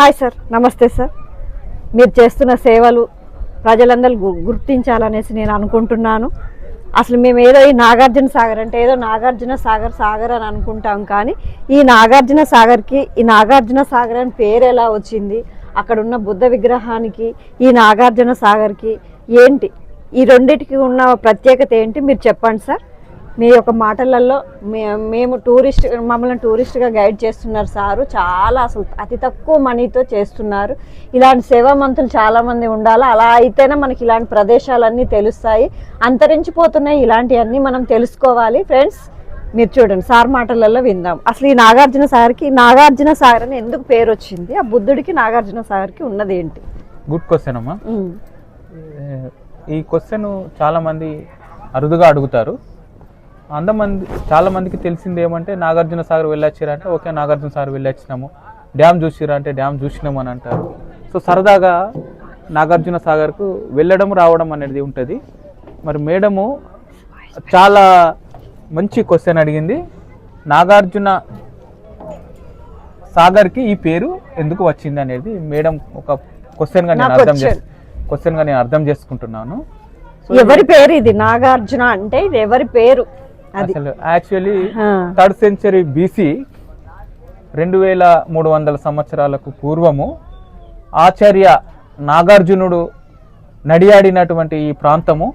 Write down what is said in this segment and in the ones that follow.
Hi sir, నమస్తే sir. మీరు చేస్తున్న సేవలు ప్రజలందరూ గుర్తించాలనేసి నేను అనుకుంటున్నాను. అసలు మేము ఏదో ఈ నాగార్జున సాగర్ అంటే ఏదో నాగార్జున సాగర్ అని అనుకుంటాం, కానీ ఈ నాగార్జున సాగర్ అని పేరు ఎలా వచ్చింది, అక్కడ ఉన్న బుద్ధ విగ్రహానికి ఈ నాగార్జున సాగర్కి ఏంటి, ఈ రెండింటికి ఉన్న ప్రత్యేకత ఏంటి మీరు చెప్పండి సార్. మీ యొక్క మాటలలో మేము మమ్మల్ని టూరిస్ట్గా గైడ్ చేస్తున్నారు సారు. చాలా అసలు అతి తక్కువ మనీతో చేస్తున్నారు. ఇలాంటి సేవామంతులు చాలామంది ఉండాలి. అలా అయితేనే మనకి ఇలాంటి ప్రదేశాలన్నీ తెలుస్తాయి. అంతరించిపోతున్నాయి, ఇలాంటివన్నీ మనం తెలుసుకోవాలి. ఫ్రెండ్స్, మీరు చూడండి, సార్ మాటలలో విందాం. అసలు ఈ నాగార్జున సాగర్ అని ఎందుకు పేరు వచ్చింది, ఆ బుద్ధుడికి నాగార్జున సాగర్కి ఉన్నది ఏంటి? గుడ్ క్వశ్చన్ అమ్మా. ఈ క్వశ్చన్ చాలా మంది అరుదుగా అడుగుతారు. చాలా మందికి తెలిసింది ఏమంటే నాగార్జున సాగర్ వెళ్ళొచ్చిరా అంటే ఓకే నాగార్జున సాగర్ వెళ్ళొచ్చినాము, డ్యామ్ చూసిరా అంటే డ్యామ్ చూసినాము అని అంటారు. సో సరదాగా నాగార్జున సాగర్కు వెళ్ళడం రావడం అనేది ఉంటుంది. మరి మేడము చాలా మంచి క్వశ్చన్ అడిగింది. నాగార్జున సాగర్కి ఈ పేరు ఎందుకు వచ్చింది అనేది మేడం ఒక క్వశ్చన్గా నేను అర్థం చేసుకుంటున్నాను. ఎవరి పేరు ఇది? నాగార్జున అంటే ఇది ఎవరి పేరు? అసలు యాక్చువల్లీ 3rd century BC 2300 సంవత్సరాలకు పూర్వము ఆచార్య నాగార్జునుడు నడియాడినటువంటి ఈ ప్రాంతము,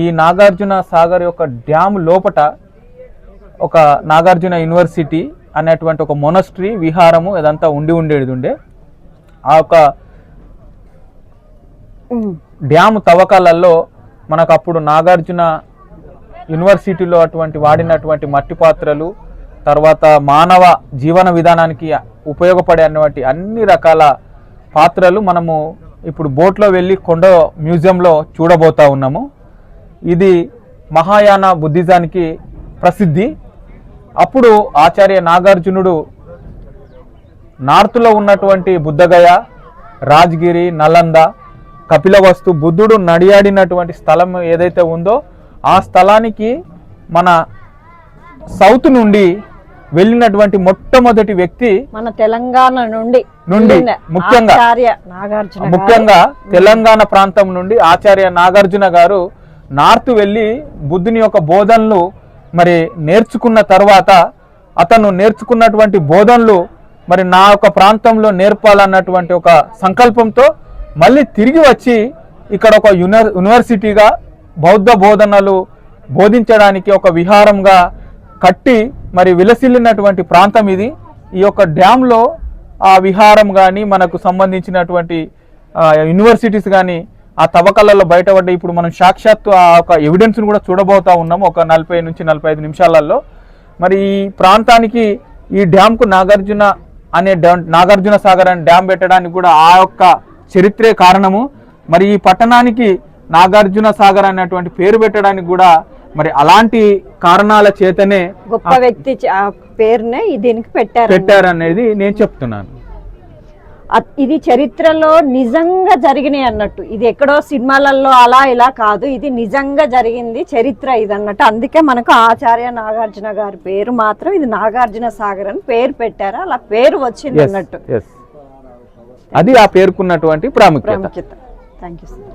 ఈ నాగార్జున సాగర్ యొక్క డ్యామ్ లోపట ఒక నాగార్జున యూనివర్సిటీ అనేటువంటి ఒక మొనస్ట్రీ విహారము ఇదంతా ఉండేది. ఆ యొక్క డ్యామ్ తవ్వకాలలో మనకు అప్పుడు నాగార్జున యూనివర్సిటీలో వాడినటువంటి మట్టి పాత్రలు, తర్వాత మానవ జీవన విధానానికి ఉపయోగపడే అన్ని రకాల పాత్రలు మనము ఇప్పుడు బోట్లో వెళ్ళి కొండ మ్యూజియంలో చూడబోతా ఉన్నాము. ఇది మహాయాన బుద్ధిజానికి ప్రసిద్ధి. అప్పుడు ఆచార్య నాగార్జునుడు నార్త్లో ఉన్నటువంటి బుద్ధగయ, రాజ్గిరి, నలంద, కపిలవస్తు, బుద్ధుడు నడియాడినటువంటి స్థలం ఏదైతే ఉందో ఆ స్థలానికి మన సౌత్ నుండి వెళ్ళినటువంటి మొట్టమొదటి వ్యక్తి మన తెలంగాణ నుండి ముఖ్యంగా తెలంగాణ ప్రాంతం నుండి ఆచార్య నాగార్జున గారు నార్త్ వెళ్ళి బుద్ధుని యొక్క బోధనలు మరి నేర్చుకున్న తర్వాత అతను నేర్చుకున్నటువంటి బోధనలు మరి నా యొక్క ప్రాంతంలో నేర్పాలన్నటువంటి ఒక సంకల్పంతో మళ్ళీ తిరిగి వచ్చి ఇక్కడ ఒక యూనివర్సిటీగా బౌద్ధ బోధనలు బోధించడానికి ఒక విహారంగా కట్టి మరి విలసిల్లినటువంటి ప్రాంతం ఇది. ఈ యొక్క డ్యామ్లో ఆ విహారం కానీ మనకు సంబంధించినటువంటి యూనివర్సిటీస్ కానీ ఆ తవ్వకాలలో బయటపడ్డ ఇప్పుడు మనం సాక్షాత్తు ఆ ఒక ఎవిడెన్స్ను కూడా చూడబోతా ఉన్నాము ఒక 40 నుంచి 45 నిమిషాలలో. మరి ఈ ప్రాంతానికి ఈ డ్యామ్కు నాగార్జున సాగర్ అనే డ్యామ్ పెట్టడానికి కూడా ఆ యొక్క చరిత్రే కారణము. మరి ఈ పట్టణానికి నాగార్జున సాగర్ అనేటువంటి పేరు పెట్టడానికి కూడా మరి అలాంటి కారణాల చేతనే గొప్ప వ్యక్తి పేరునే దీనికి పెట్టారనేది నేను చెప్తున్నాను. ఇది చరిత్రలో నిజంగా జరిగినాయి అన్నట్టు. ఇది ఎక్కడో సినిమాలలో అలా ఇలా కాదు, ఇది నిజంగా జరిగింది చరిత్ర ఇది అన్నట్టు. అందుకే మనకు ఆచార్య నాగార్జున గారి పేరు మాత్రం ఇది నాగార్జున సాగర్ అని పేరు పెట్టారు. అలా పేరు వచ్చింది అన్నట్టు. అది ఆ పేరుకున్నటువంటి ప్రాముఖ్యత. Thank you sir.